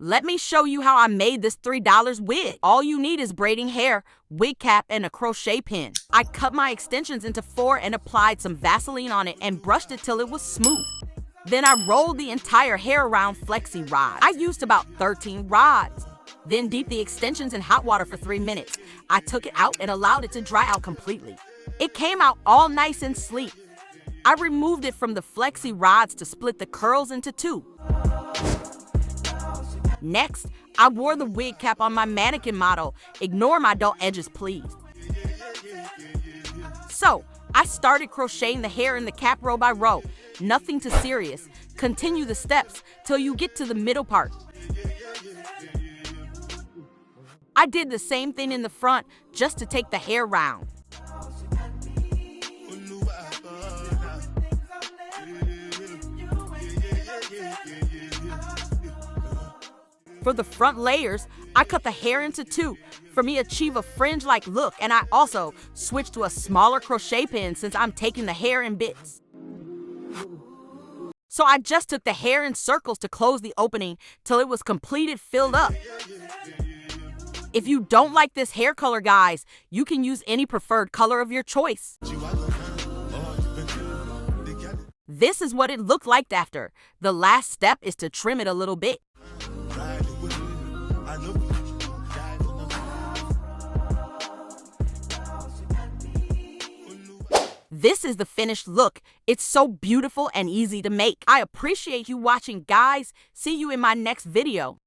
Let me show you how I made this $3 wig. All you need is braiding hair, wig cap, and a crochet pin. I cut my extensions into 4 and applied some Vaseline on it and brushed it till it was smooth. Then I rolled the entire hair around flexi rods. I used about 13 rods. Then deep the extensions in hot water for 3 minutes. I took it out and allowed it to dry out completely. It came out all nice and sleek. I removed it from the flexi rods to split the curls into 2. Next, I wore the wig cap on my mannequin model. Ignore my dull edges, please. So, I started crocheting the hair in the cap row by row. Nothing too serious. Continue the steps till you get to the middle part. I did the same thing in the front just to take the hair round. For the front layers, I cut the hair into 2 for me achieve a fringe-like look, and I also switched to a smaller crochet pin since I'm taking the hair in bits. So I just took the hair in circles to close the opening till it was completed filled up. If you don't like this hair color, guys, you can use any preferred color of your choice. This is what it looked like after. The last step is to trim it a little bit. This is the finished look. It's so beautiful and easy to make. I appreciate you watching, guys. See you in my next video.